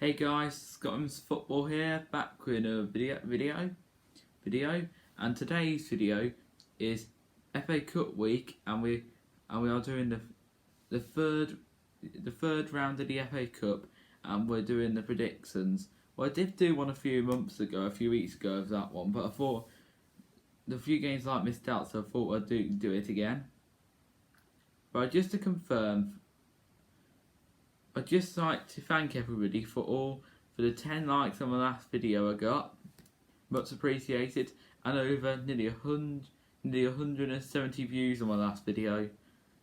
Hey guys, Scotland's Football here, back with a video, and today's video is FA Cup week, and we are doing the third round of the FA Cup, and we're doing the predictions. Well, I did do one a few weeks ago of that one, but I thought the few games I missed out, so I thought I'd do it again. But just to confirm, I'd just like to thank everybody for the 10 likes on the last video I got. Much appreciated, and over nearly 170 views on my last video.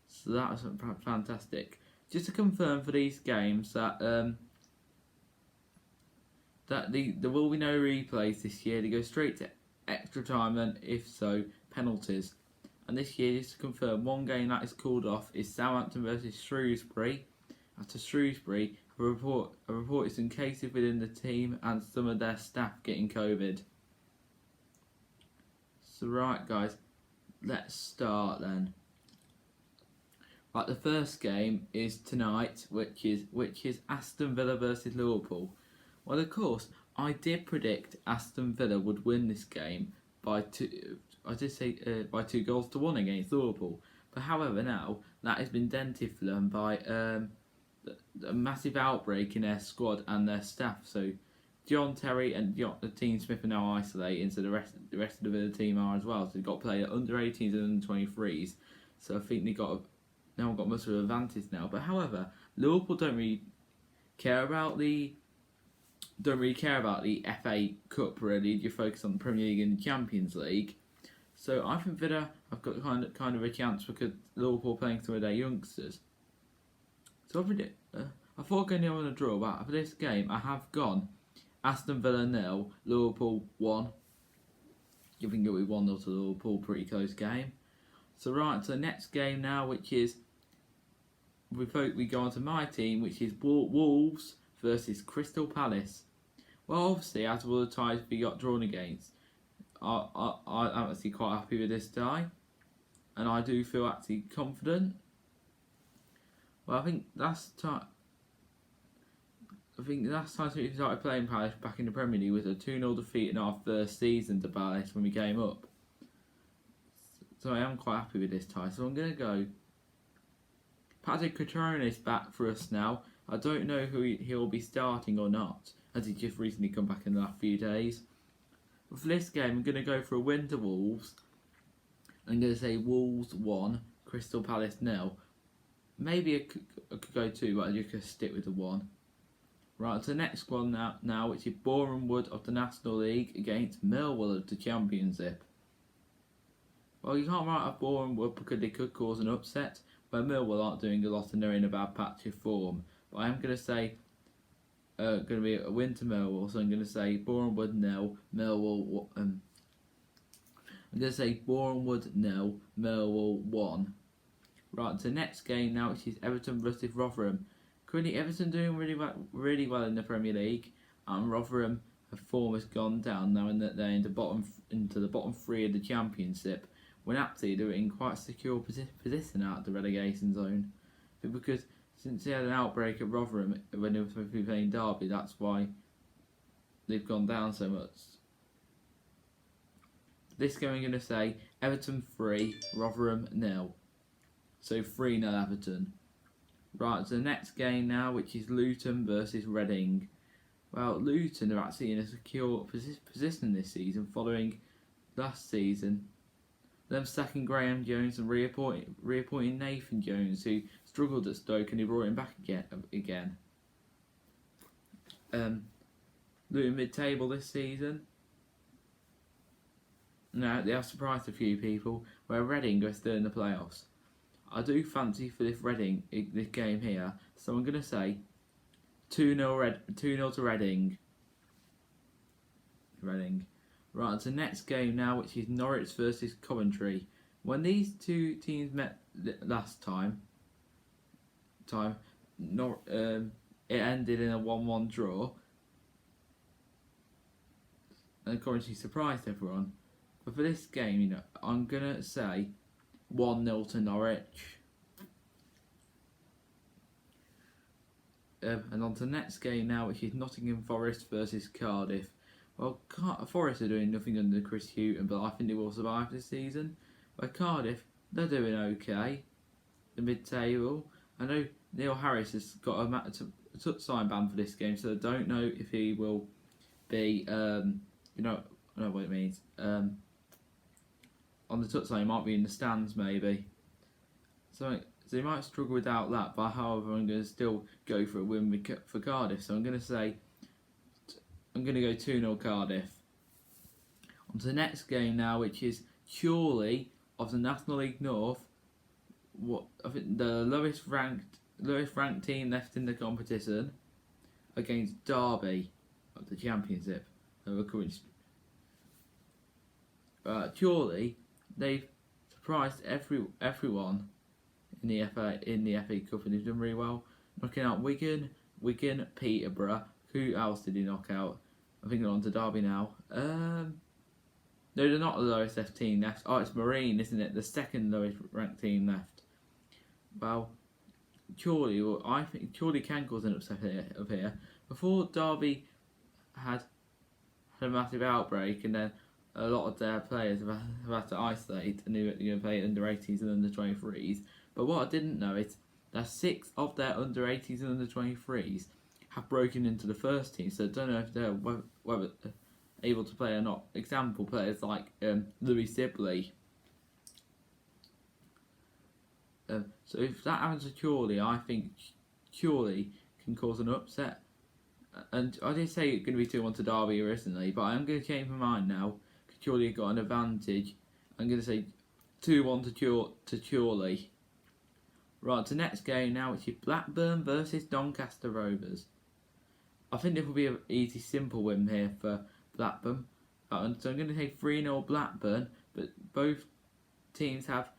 So that was fantastic. Just to confirm for these games that there will be no replays this year. They go straight to extra time, and if so, penalties. And this year, just to confirm, one game that is called off is Southampton versus Shrewsbury. After Shrewsbury, a report is some cases within the team and some of their staff getting COVID. So right guys, let's start then. Right, the first game is tonight, which is Aston Villa versus Liverpool. Well, of course, I did predict Aston Villa would win this game by 2 goals to 1 against Liverpool. But however, now that has been dented for them by a massive outbreak in their squad and their staff. So John Terry and the team Smith are now isolated, so the rest of the team are as well. So they've got to play under 18s and under 23s. So I think no one got much of an advantage now. But however, Liverpool don't really care about the FA Cup really. You focus on the Premier League and the Champions League. So I think Villa have got kind of a chance because Liverpool are playing some of their youngsters. So I thought going on a draw, but for this game I have gone Aston Villa 0, Liverpool 1. You think it'll be 1-0 to Liverpool, pretty close game. So right, so the next game now, which is we go on to my team, which is Wolves versus Crystal Palace. Well, obviously, as all the ties we got drawn against, I'm actually quite happy with this tie, and I do feel actually confident. Well, I think last time we started playing Palace back in the Premier League was a 2-0 defeat in our first season to Palace when we came up. So I am quite happy with this tie. So I'm going to go. Patrick Cutrone is back for us now. I don't know who he'll be starting or not, as he's just recently come back in the last few days. But for this game, I'm going to go for a win to Wolves. I'm going to say Wolves 1, Crystal Palace 0. Maybe I could go 2, but I'm just going to stick with the 1. Right, so the next one now, which is Bournemouth of the National League against Millwall of the Championship. Well, you can't write off Bournemouth because they could cause an upset, but Millwall aren't doing a lot and they're in a bad patch of form. But I am going to say, going to be a win to Millwall, so I'm going to say Bournemouth 0, Millwall. I'm going to say Bournemouth 0, Millwall 1. Right, so next game now, which is Everton versus Rotherham. Currently, Everton doing really well in the Premier League, and Rotherham, her form has gone down now, and that they're into the bottom 3 of the Championship. When actually they're in quite a secure position out of the relegation zone, because since they had an outbreak at Rotherham when they were supposed to be playing Derby, that's why they've gone down so much. This game I'm going to say Everton 3, Rotherham 0. So 3-0 Everton. Right, so the next game now, which is Luton versus Reading. Well, Luton are actually in a secure position this season, following last season. Them sacking Graham Jones and reappointing Nathan Jones, who struggled at Stoke, and he brought him back again. Luton mid-table this season. Now, they have surprised a few people, where Reading are still in the playoffs. I do fancy for this game here, so I'm going to say 2-0 to Reading. Right, so next game now, which is Norwich versus Coventry. When these two teams met last time, it ended in a 1-1 draw, and Coventry surprised everyone. But for this game, I'm going to say 1-0 to Norwich. And on to the next game now, which is Nottingham Forest versus Cardiff. Well, Forest are doing nothing under Chris Hughton, but I think they will survive this season. But Cardiff, they're doing okay. The mid-table. I know Neil Harris has got a touchline ban for this game, so I don't know if he will be, I know what it means. On the touchline, he might be in the stands maybe. So he might struggle without that, but however, I'm going to still go for a win for Cardiff. So I'm going to go 2-0 Cardiff. On to the next game now, which is Chorley of the National League North. I think the lowest ranked team left in the competition against Derby of the Championship. Chorley, they've surprised everyone in the FA Cup, and they've done really well, knocking out Wigan, Peterborough. Who else did he knock out? I think they're on to Derby now. No, they're not the lowest left team left. Oh, it's Marine, isn't it? The second lowest ranked team left. Well, I think Chorley can cause an upset here. Before Derby had a massive outbreak, and then a lot of their players have had to isolate and they play under 18s and under 23s. But what I didn't know is that 6 of their under 18s and under 23s have broken into the first team. So I don't know if they're whether able to play or not. Example players like Louis Sibley. So if that happens to Chorley, I think Chorley can cause an upset. And I did say it's going to be 2-1 to Derby recently, but I'm going to change my mind now. Chorley got an advantage. I'm going to say 2-1 to Chorley. Right, the next game now, which is Blackburn versus Doncaster Rovers. I think this will be an easy, simple win here for Blackburn. So I'm going to say 3-0 Blackburn, but both teams have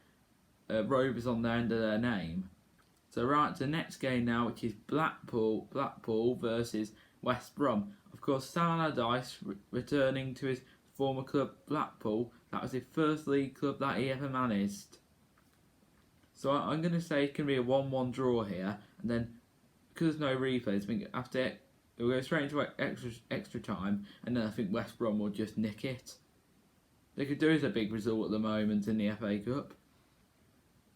Rovers on the end of their name. So right, the next game now, which is Blackpool versus West Brom. Of course, Sam Allardyce returning to his former club Blackpool. That was his first league club that he ever managed. So I'm going to say it can be a 1-1 draw here, and then because there's no replays, I think after it will go straight into extra time, and then I think West Brom will just nick it. They could do as a big result at the moment in the FA Cup.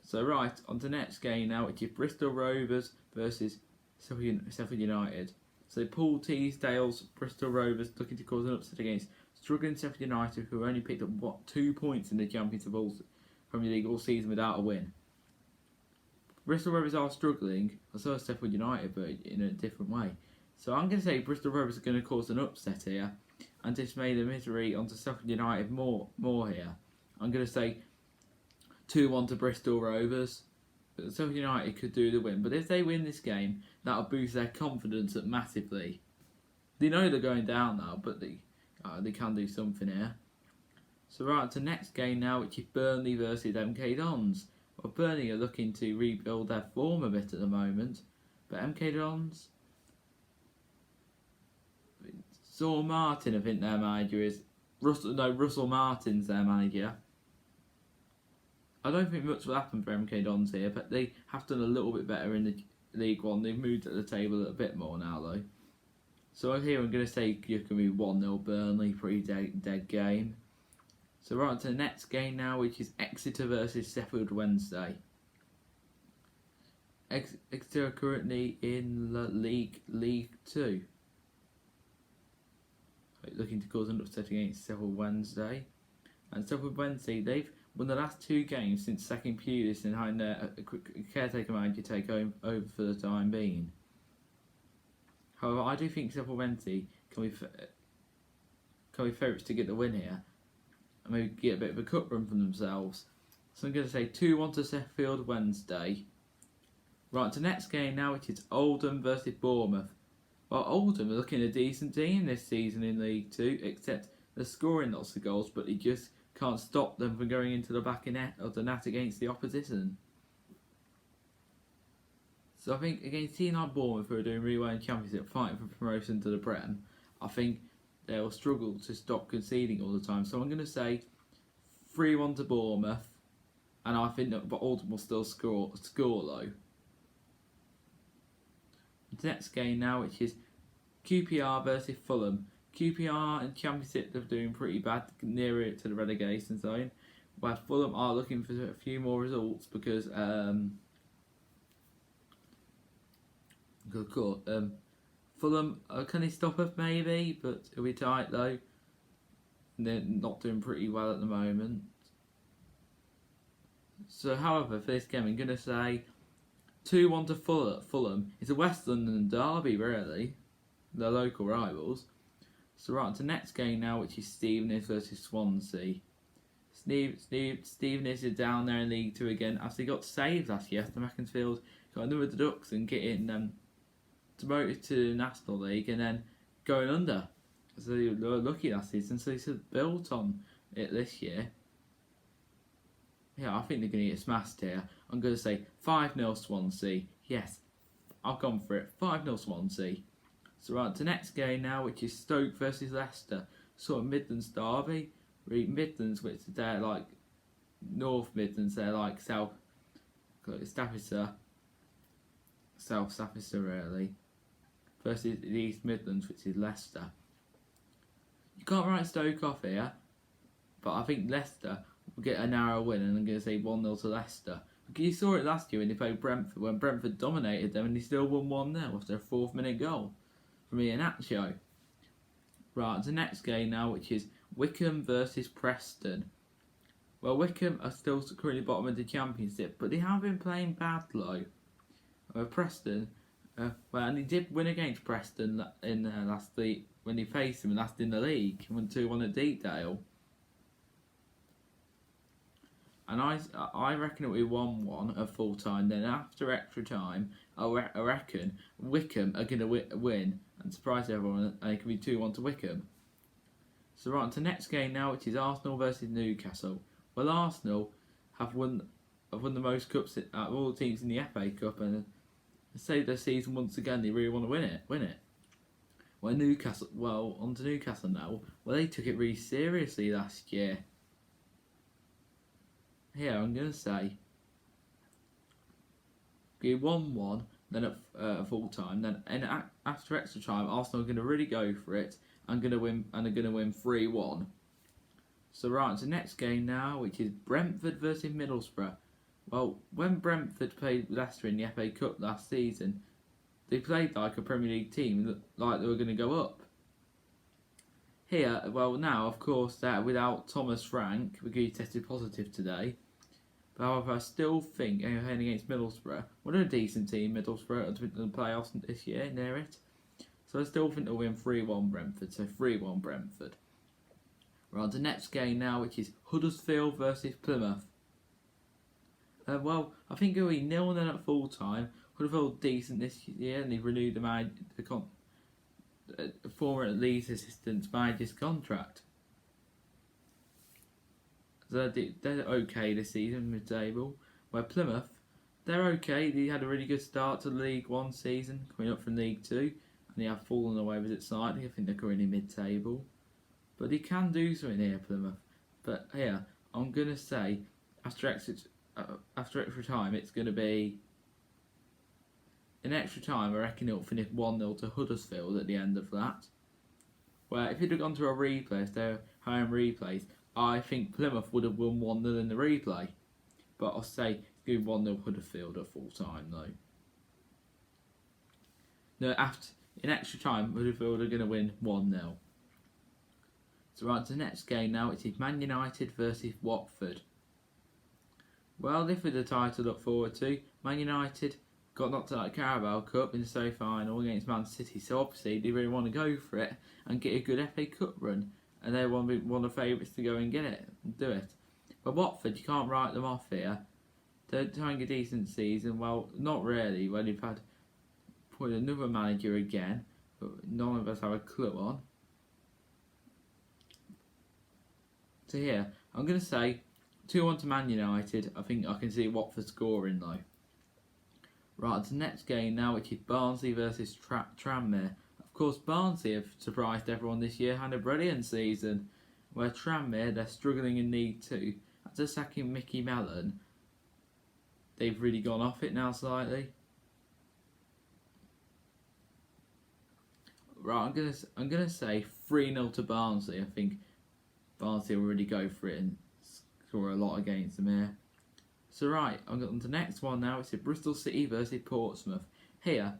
So right, on to the next game now, which is Bristol Rovers versus Sheffield United. So Paul Teasdale's Bristol Rovers looking to cause an upset against struggling Sheffield United, who only picked up 2 points in the Championship Premier League all season without a win. Bristol Rovers are struggling, and so is Sheffield United, but in a different way. So I'm going to say Bristol Rovers are going to cause an upset here, and dismay the misery onto Sheffield United more here. I'm going to say 2-1 to Bristol Rovers. Sheffield United could do the win, but if they win this game, that'll boost their confidence up massively. They know they're going down now, but they can do something here. So right, to the next game now, which is Burnley versus MK Dons. Well, Burnley are looking to rebuild their form a bit at the moment, but MK Dons, Saul Martin, I think their manager is. Russell Martin's their manager. I don't think much will happen for MK Dons here, but they have done a little bit better in the League One. They've moved at the table a bit more now, though. So here I'm going to say you can be 1-0 Burnley, pretty dead game. So right on to the next game now, which is Exeter versus Sheffield Wednesday. Exeter are currently in League 2. Looking to cause an upset against Sheffield Wednesday. And Sheffield Wednesday, they've won the last 2 games since sacking Pulis and having their caretaker manager take over for the time being. However, I do think Sheffield Wednesday can be favourites to get the win here, and maybe get a bit of a cut run from themselves. So I'm going to say 2-1 to Sheffield Wednesday. Right, to the next game now, which is Oldham versus Bournemouth. Well, Oldham are looking a decent team this season in League 2, except they're scoring lots of goals, but they just can't stop them from going into the back of the net against the opposition. So I think against teams like Bournemouth, who are doing really well in the Championship, fighting for promotion to the Prem, I think they will struggle to stop conceding all the time. So I'm going to say 3-1 to Bournemouth, and I think that Oldham will still score low. The next game now, which is QPR versus Fulham. QPR and Championship are doing pretty bad, nearer to the relegation zone, where Fulham are looking for a few more results because Fulham can they stop us maybe, but it'll be tight though. They're not doing pretty well at the moment. So, however, for this game, I'm going to say 2-1 to Fulham. It's a West London derby, really. They're local rivals. So, right, on to the next game now, which is Stevenage versus Swansea. Stevenage are down there in League 2 again, as they got saved last year after Macclesfield got another deduction, getting promoted to the National League and then going under. So they were lucky last season, so they built on it this year. Yeah, I think they're going to get smashed here. I'm going to say 5-0 Swansea. Yes, I've gone for it. 5-0 Swansea. So right, to the next game now, which is Stoke versus Leicester. Sort of Midlands derby. Midlands, which they're like North Midlands, they're like South Staffordshire. South Staffordshire, really. Versus the East Midlands, which is Leicester. You can't write Stoke off here, but I think Leicester will get a narrow win, and I'm going to say 1-0 to Leicester. Because you saw it last year when they played Brentford, when Brentford dominated them and they still won 1-0 after a 4th minute goal from Iheanacho. Right, the next game now, which is Wycombe versus Preston. Well, Wycombe are still currently bottom of the Championship, but they have been playing bad low. Preston, and he did win against Preston in last week when he faced him last in the league, won 2-1 at Deepdale. And I reckon it will be 1-1 at full time. Then after extra time, I reckon Wycombe are going to win and surprise everyone, and it can be 2-1 to Wycombe. So right on to the next game now, which is Arsenal versus Newcastle. Well, Arsenal have won the most cups out of all the teams in the FA Cup, and say their season once again, they really want to win it. Well, on to Newcastle now. Well, they took it really seriously last year. Here, I'm going to say 1-1, then at full time, then after extra time, Arsenal are going to really go for it and they're going to win 3-1. So right, to the next game now, which is Brentford versus Middlesbrough. Well, when Brentford played Leicester in the FA Cup last season, they played like a Premier League team, like they were going to go up. Here, well now, of course, they're without Thomas Frank, because he tested positive today. But however, I still think, playing against Middlesbrough, well, they're a decent team, Middlesbrough, to the playoffs this year, near it. So I still think they'll win 3-1 Brentford, so 3-1 Brentford. We're on to the next game now, which is Huddersfield versus Plymouth. Well, I think it'll be 0-0 at full time. Huddersfield decent this year, and they've renewed the former Leeds assistant's manager's contract. So they're okay this season, mid-table. Where Plymouth, they're okay. They had a really good start to League 1 season, coming up from League 2, and they have fallen away with it slightly. I think they're currently mid-table. But they can do something here, Plymouth. But here, I'm going to say, after extra time, it's going to be... In extra time, I reckon it'll finish 1-0 to Huddersfield at the end of that. Where if it had gone to a replay, if they're high in replays, I think Plymouth would have won 1-0 in the replay. But I'll say it's going to be 1-0 Huddersfield at full time, though. No, in extra time, Huddersfield are going to win 1-0. So right to the next game now, which is Man United versus Watford. Well, this was a title to look forward to. Man United got knocked out of the Carabao Cup in the semi-final against Man City, so obviously they really want to go for it and get a good FA Cup run, and they're one of the favourites to go and get it and do it. But Watford, you can't write them off here. They're having a decent season. Well, not really. Well, they've had put another manager again, but none of us have a clue on. So here, I'm going to say 2-1 to Man United. I think I can see Watford scoring though. Right, to the next game now, which is Barnsley versus Tranmere. Of course, Barnsley have surprised everyone this year, had a brilliant season. Where Tranmere, they're struggling in League 2. After sacking Mickey Mellon, they've really gone off it now slightly. Right, I'm gonna say 3-0 to Barnsley. I think Barnsley will really go for it and score a lot against them here. So right, I'm on to the next one now. It's Bristol City versus Portsmouth. Here,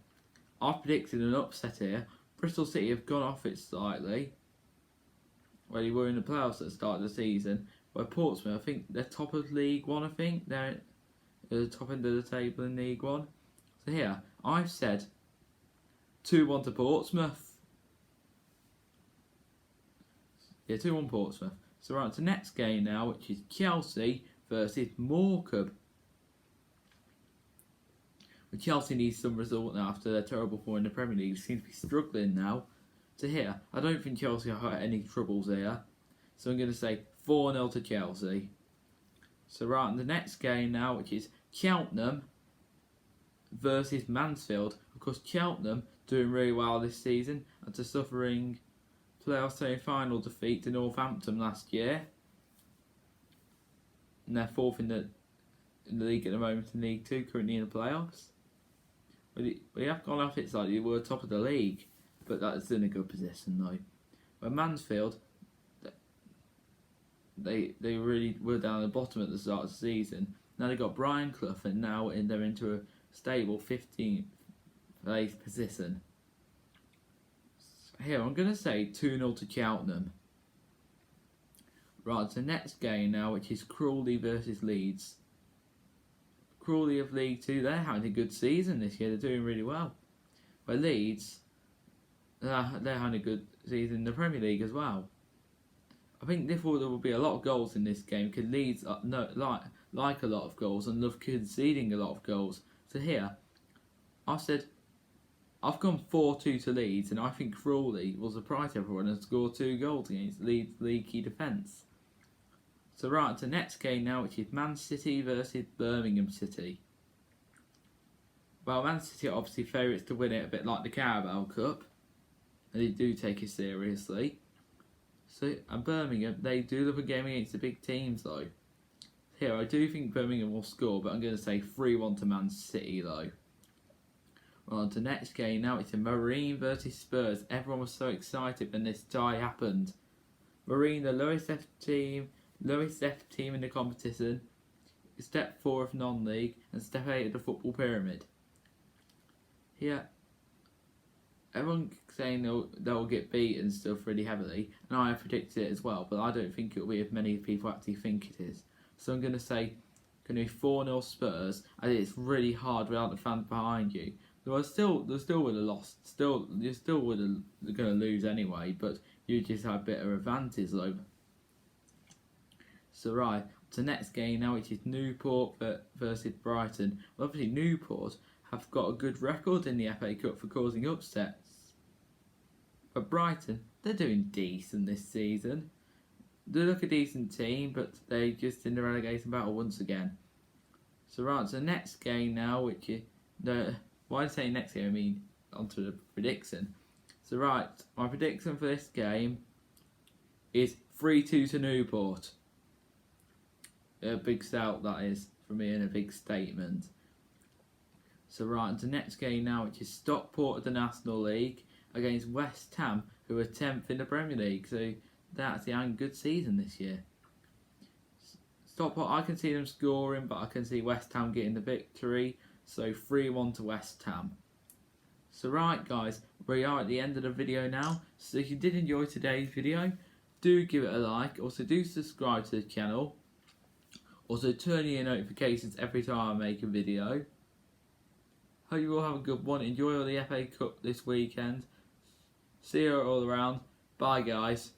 I've predicted an upset here. Bristol City have gone off it slightly. Well, they were in the playoffs at the start of the season. Where Portsmouth, I think they're top of League One. I think they're at the top end of the table in League One. So here, I've said 2-1 to Portsmouth. Yeah, 2-1 Portsmouth. So right, to the next game now, which is Chelsea versus Morecambe. But Chelsea needs some result now after their terrible form in the Premier League. They seem to be struggling now. So here, I don't think Chelsea have any troubles here. So I'm going to say 4-0 to Chelsea. So right, in the next game now, which is Cheltenham versus Mansfield. Of course, Cheltenham doing really well this season after suffering playoff semi-final defeat to Northampton last year. And they're fourth in the league at the moment in League 2, currently in the playoffs. But they have gone off it slightly. They were top of the league, but that's in a good position though. But Mansfield, they really were down at the bottom at the start of the season. Now they got Brian Clough, and now they're into a stable 15th place position. Here, I'm going to say 2-0 to Cheltenham. Right, so next game now, which is Crawley versus Leeds. Crawley of League 2, they're having a good season this year. They're doing really well. But Leeds, they're having a good season in the Premier League as well. I think therefore there will be a lot of goals in this game because Leeds like a lot of goals and love conceding a lot of goals. So here, I've gone 4-2 to Leeds, and I think Crawley will surprise everyone and score 2 goals against Leeds' leaky defence. So right, to the next game now, which is Man City versus Birmingham City. Well, Man City are obviously favourites to win it, a bit like the Carabao Cup, and they do take it seriously. So, and Birmingham, they do love a game against the big teams though. Here, I do think Birmingham will score, but I'm going to say 3-1 to Man City though. Well, on to the next game now, it's a Marine versus Spurs. Everyone was so excited when this tie happened. Marine, the lowest F team in the competition, step 4 of non-league, and step 8 of the football pyramid. Here, everyone saying they'll get beaten stuff really heavily, and I have predicted it as well, but I don't think it'll be as many people actually think it is. So I'm going to say, going to be 4-0 Spurs, and it's really hard without the fans behind you. They still would have lost. You still would have going to lose anyway, but you just have a bit of advantage though. So right, to the next game now, which is Newport versus Brighton. Well, obviously Newport have got a good record in the FA Cup for causing upsets. But Brighton, they're doing decent this season. They look a decent team, but they just in the relegation battle once again. So right, so the next game now, which is why I say next game, I mean onto the prediction. So right, my prediction for this game is 3-2 to Newport. A big shout that is for me, and a big statement. So right, into the next game now, which is Stockport of the National League against West Ham, who are 10th in the Premier League. So that's a good season this year. Stockport, I can see them scoring, but I can see West Ham getting the victory. So 3-1 to West Ham. So right guys, we are at the end of the video now. So if you did enjoy today's video, do give it a like. Also do subscribe to the channel. Also turn on your notifications every time I make a video. Hope you all have a good one. Enjoy all the FA Cup this weekend. See you all around. Bye guys.